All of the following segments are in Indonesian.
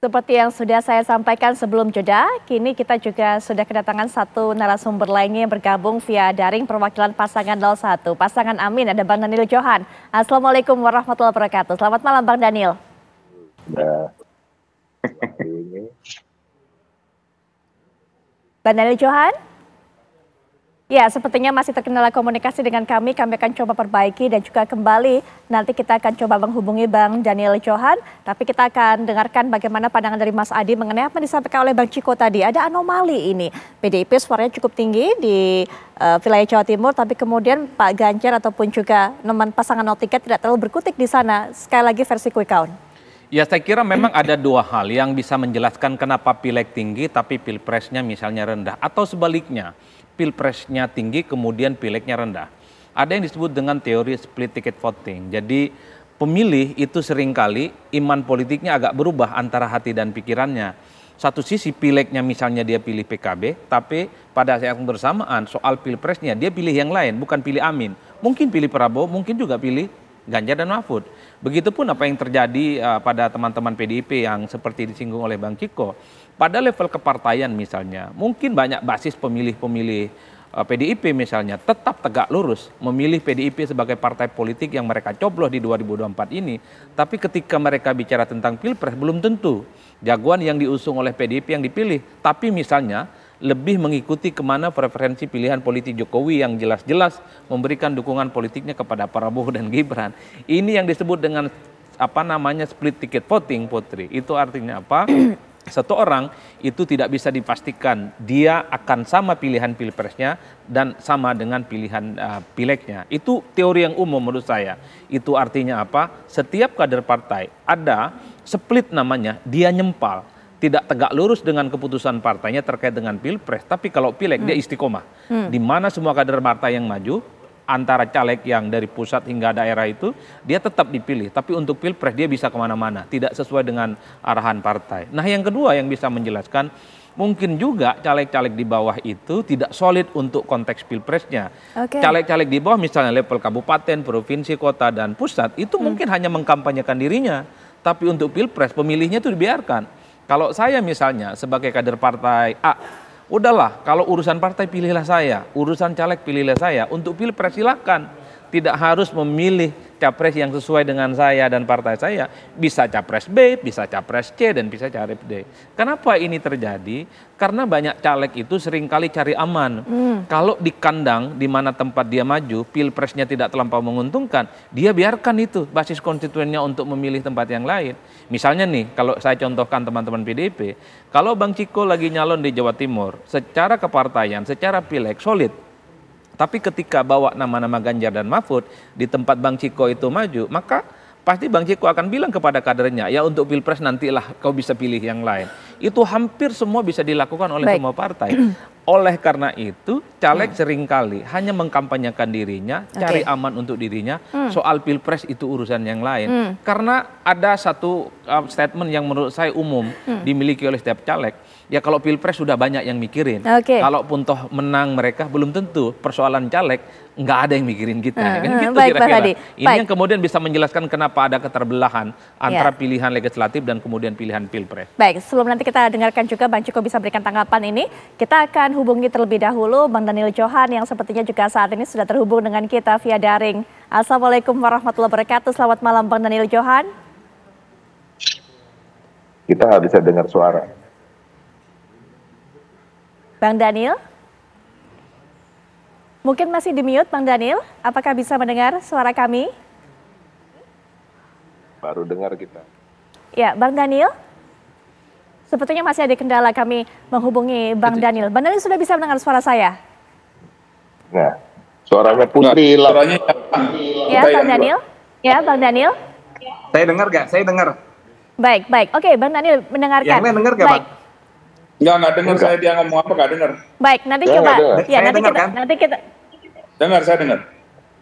Seperti yang sudah saya sampaikan sebelum jeda, kini kita juga sudah kedatangan satu narasumber lainnya yang bergabung via daring perwakilan pasangan 01. Pasangan Amin, ada Bang Daniel Johan. Assalamualaikum warahmatullahi wabarakatuh. Selamat malam Bang Daniel. Bang Daniel Johan? Ya, sepertinya masih terkendala komunikasi dengan kami akan coba perbaiki dan juga kembali. Nanti kita akan coba menghubungi Bang Daniel Johan, tapi kita akan dengarkan bagaimana pandangan dari Mas Adi mengenai apa yang disampaikan oleh Bang Ciko tadi. Ada anomali ini, PDIP suaranya cukup tinggi di wilayah Jawa Timur, tapi kemudian Pak Ganjar ataupun juga teman pasangan 03 tidak terlalu berkutik di sana. Sekali lagi versi quick count. Ya, saya kira memang ada dua hal yang bisa menjelaskan kenapa pileg tinggi tapi pilpresnya misalnya rendah, atau sebaliknya. Pilpresnya tinggi kemudian pilegnya rendah. Ada yang disebut dengan teori split ticket voting. Jadi pemilih itu seringkali iman politiknya agak berubah antara hati dan pikirannya. Satu sisi pilegnya misalnya dia pilih PKB, tapi pada saat yang bersamaan soal pilpresnya dia pilih yang lain, bukan pilih Amin. Mungkin pilih Prabowo, mungkin juga pilih Ganjar dan Mahfud. Begitupun apa yang terjadi pada teman-teman PDIP yang seperti disinggung oleh Bang Ciko. Pada level kepartaian misalnya, mungkin banyak basis pemilih-pemilih PDIP misalnya tetap tegak lurus memilih PDIP sebagai partai politik yang mereka cobloh di 2024 ini. Tapi ketika mereka bicara tentang pilpres belum tentu jagoan yang diusung oleh PDIP yang dipilih. Tapi misalnya lebih mengikuti kemana preferensi pilihan politik Jokowi yang jelas-jelas memberikan dukungan politiknya kepada Prabowo dan Gibran. Ini yang disebut dengan split ticket voting, Putri. Itu artinya apa? Satu orang itu tidak bisa dipastikan dia akan sama pilihan pilpresnya dan sama dengan pilihan pilegnya. Itu teori yang umum menurut saya. Itu artinya apa? Setiap kader partai ada split namanya, dia nyempal. Tidak tegak lurus dengan keputusan partainya terkait dengan pilpres. Tapi kalau pileg dia istiqomah. Di mana semua kader partai yang maju, antara caleg yang dari pusat hingga daerah itu, dia tetap dipilih. Tapi untuk pilpres dia bisa kemana-mana, tidak sesuai dengan arahan partai. Nah yang kedua yang bisa menjelaskan, mungkin juga caleg-caleg di bawah itu tidak solid untuk konteks pilpresnya. Caleg-caleg di bawah misalnya level kabupaten, provinsi, kota, dan pusat, itu mungkin hanya mengkampanyekan dirinya. Tapi untuk pilpres pemilihnya itu dibiarkan. Kalau saya misalnya sebagai kader partai A, udahlah, kalau urusan partai pilihlah saya, urusan caleg pilihlah saya, untuk pilpres silakan. Tidak harus memilih capres yang sesuai dengan saya dan partai saya. Bisa capres B, bisa capres C, dan bisa capres D. Kenapa ini terjadi? Karena banyak caleg itu seringkali cari aman. Kalau di kandang, di mana tempat dia maju, pilpresnya tidak terlampau menguntungkan, dia biarkan itu basis konstituennya untuk memilih tempat yang lain. Misalnya nih, kalau saya contohkan teman-teman PDIP, kalau Bang Ciko lagi nyalon di Jawa Timur, secara kepartaian, secara pileg solid. Tapi ketika bawa nama-nama Ganjar dan Mahfud di tempat Bang Ciko itu maju, maka pasti Bang Ciko akan bilang kepada kadernya, ya untuk pilpres nantilah kau bisa pilih yang lain. Itu hampir semua bisa dilakukan oleh semua partai. Oleh karena itu, caleg seringkali hanya mengkampanyekan dirinya, cari aman untuk dirinya, soal pilpres itu urusan yang lain. Karena ada satu statement yang menurut saya umum dimiliki oleh setiap caleg, ya kalau pilpres sudah banyak yang mikirin. Kalaupun toh menang mereka, belum tentu persoalan caleg nggak ada yang mikirin kita. Kan gitu kira-kira. Ini yang kemudian bisa menjelaskan kenapa ada keterbelahan antara pilihan legislatif dan kemudian pilihan pilpres. Baik, sebelum nanti kita dengarkan juga Bang Ciko bisa berikan tanggapan ini, kita akan hubungi terlebih dahulu Bang Daniel Johan yang sepertinya juga saat ini sudah terhubung dengan kita via daring. Assalamualaikum warahmatullahi wabarakatuh. Selamat malam Bang Daniel Johan. Kita nggak bisa dengar suara. Bang Daniel? Mungkin masih di mute Bang Daniel, apakah bisa mendengar suara kami? Baru dengar kita. Ya, Bang Daniel? Sepertinya masih ada kendala kami menghubungi Bang Daniel. Bang Daniel sudah bisa mendengar suara saya? Nah, suaranya Putri hilang. Suaranya ya, Bang Daniel? Ya, Bang Daniel? Saya dengar gak? Saya dengar. Baik, baik. Oke, Bang Daniel mendengarkan. Yang lain dengar gak, Bang? Enggak dengar saya dia ngomong apa, gak dengar. Baik, nanti coba. Ya, nanti kita dengar, saya dengar.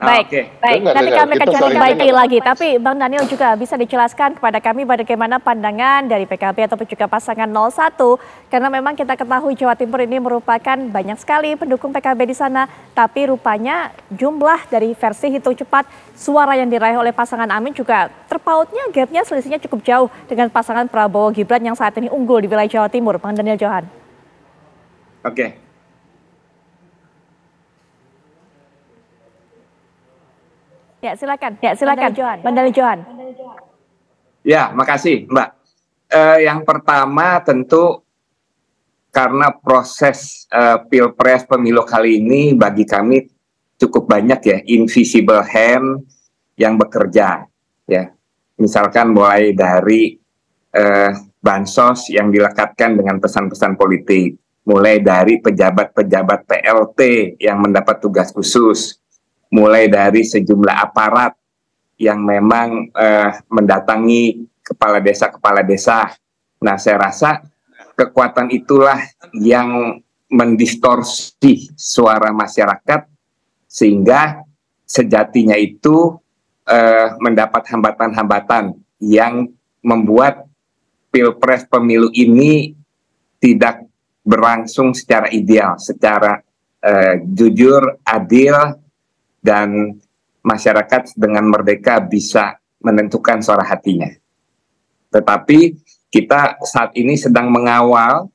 Baik, Oke. baik. Dengar, Nanti dengar. kami akan Kita coba saling perbaiki dengar. lagi. Tapi Bang Daniel juga bisa dijelaskan kepada kami bagaimana pandangan dari PKB ataupun juga pasangan 01. Karena memang kita ketahui Jawa Timur ini merupakan banyak sekali pendukung PKB di sana. Tapi rupanya jumlah dari versi hitung cepat suara yang diraih oleh pasangan Amin juga terpautnya gapnya selisihnya cukup jauh dengan pasangan Prabowo Gibran yang saat ini unggul di wilayah Jawa Timur. Bang Daniel Johan. Oke. Ya silakan. Bang Daniel Johan. Ya, makasih Mbak. Yang pertama tentu karena proses pilpres pemilu kali ini bagi kami cukup banyak ya invisible hand yang bekerja ya. Misalkan mulai dari bansos yang dilekatkan dengan pesan-pesan politik, mulai dari pejabat-pejabat PLT yang mendapat tugas khusus, mulai dari sejumlah aparat yang memang mendatangi kepala desa. Nah, saya rasa kekuatan itulah yang mendistorsi suara masyarakat sehingga sejatinya itu mendapat hambatan-hambatan yang membuat pilpres pemilu ini tidak berlangsung secara ideal, secara jujur, adil, dan masyarakat dengan merdeka bisa menentukan suara hatinya. Tetapi kita saat ini sedang mengawal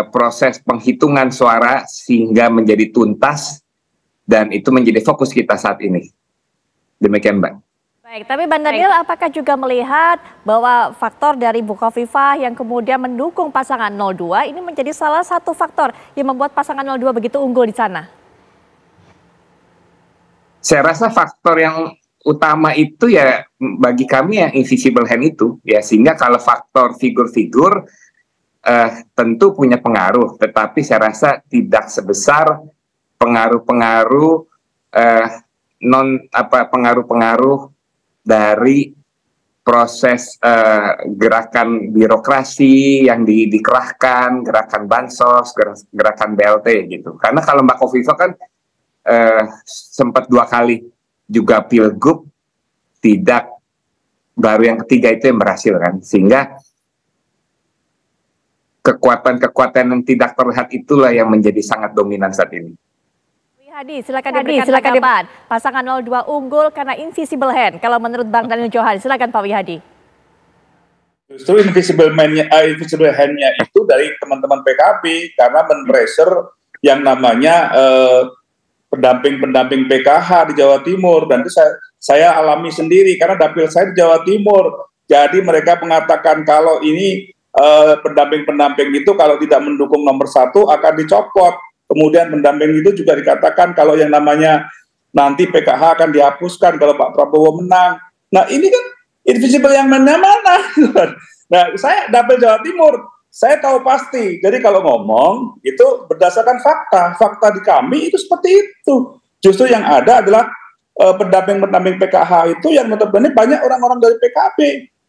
proses penghitungan suara sehingga menjadi tuntas dan itu menjadi fokus kita saat ini. Demikian, Mbak. Baik, tapi Bang Daniel apakah juga melihat bahwa faktor dari Bukovifa yang kemudian mendukung pasangan 02 ini menjadi salah satu faktor yang membuat pasangan 02 begitu unggul di sana? Saya rasa faktor yang utama itu ya bagi kami yang invisible hand itu ya, sehingga kalau faktor figur-figur tentu punya pengaruh, tetapi saya rasa tidak sebesar pengaruh-pengaruh pengaruh-pengaruh dari proses gerakan birokrasi yang dikerahkan, gerakan bansos, gerakan BLT gitu. Karena kalau Mbak Kofifa kan sempat 2 kali juga pilgub, tidak, baru yang ketiga itu yang berhasil kan, sehingga kekuatan-kekuatan yang tidak terlihat itulah yang menjadi sangat dominan saat ini. Hadi, silakan diberikan tanggapan. Pasangan 02 unggul karena invisible hand. Kalau menurut Bang Daniel Johan, silakan Pak Wihadi. Justru invisible hand-nya itu dari teman-teman PKB karena men-pressure yang namanya pendamping PKH di Jawa Timur, dan itu saya alami sendiri karena dapil saya di Jawa Timur. Jadi mereka mengatakan kalau ini pendamping itu kalau tidak mendukung nomor 1 akan dicopot. Kemudian pendamping itu juga dikatakan kalau yang namanya nanti PKH akan dihapuskan kalau Pak Prabowo menang. Nah ini kan invisible yang mana-mana. Nah saya dapil Jawa Timur, saya tahu pasti. Jadi kalau ngomong itu berdasarkan fakta. Fakta di kami itu seperti itu. Justru yang ada adalah pendamping PKH itu yang notabene banyak orang-orang dari PKB.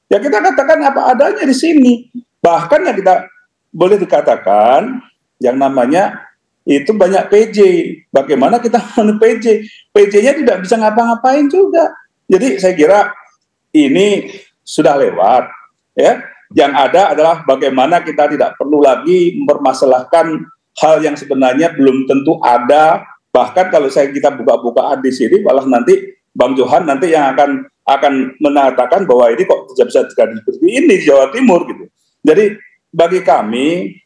Ya kita katakan apa adanya di sini. Bahkan yang kita boleh dikatakan yang namanya itu banyak PJ. Bagaimana kita mau PJ? PJ-nya tidak bisa ngapa-ngapain juga. Jadi saya kira ini sudah lewat. Ya, yang ada adalah bagaimana kita tidak perlu lagi mempermasalahkan hal yang sebenarnya belum tentu ada. Bahkan kalau kita buka-bukaan di sini, malah nanti Bang Johan nanti yang akan mengatakan bahwa ini kok tidak bisa terjadi seperti ini di Jawa Timur gitu. Jadi bagi kami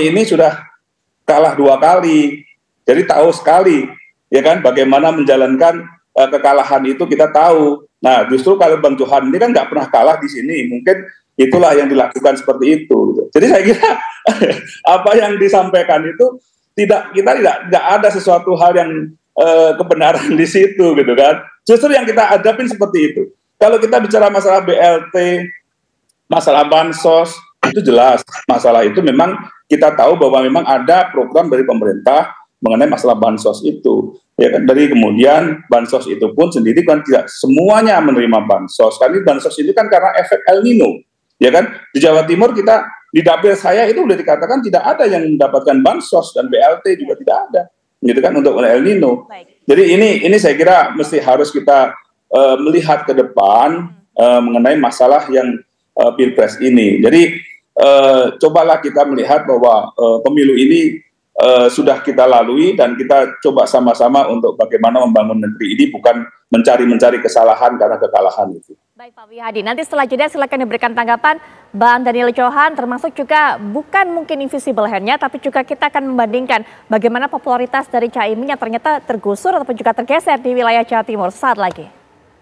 ini sudah kalah 2 kali, jadi tahu sekali, ya kan, bagaimana menjalankan kekalahan itu kita tahu. Nah, justru kalau Bang Johan ini kan nggak pernah kalah di sini, mungkin itulah yang dilakukan seperti itu. Gitu. Jadi saya kira apa yang disampaikan itu kita tidak ada sesuatu hal yang kebenaran di situ, gitu kan. Justru yang kita hadapin seperti itu. Kalau kita bicara masalah BLT, masalah bansos, itu jelas masalah itu memang kita tahu bahwa memang ada program dari pemerintah mengenai masalah bansos itu, ya kan. Dari kemudian bansos itu pun sendiri kan tidak semuanya menerima bansos. Karena bansos itu kan karena efek El Nino, ya kan. Di Jawa Timur kita di dapil saya itu sudah dikatakan tidak ada yang mendapatkan bansos dan BLT juga tidak ada, gitu kan, untuk El Nino. Jadi ini saya kira mesti harus kita melihat ke depan mengenai masalah yang pilpres ini. Jadi cobalah kita melihat bahwa pemilu ini sudah kita lalui dan kita coba sama-sama untuk bagaimana membangun negeri ini, bukan mencari kesalahan karena kekalahan itu. Baik Pak Wihadi, nanti setelah jeda silakan diberikan tanggapan Bang Daniel Johan, termasuk juga bukan mungkin invisible hand-nya, tapi juga kita akan membandingkan bagaimana popularitas dari Caimin yang ternyata tergusur ataupun juga tergeser di wilayah Jawa Timur. Saat lagi.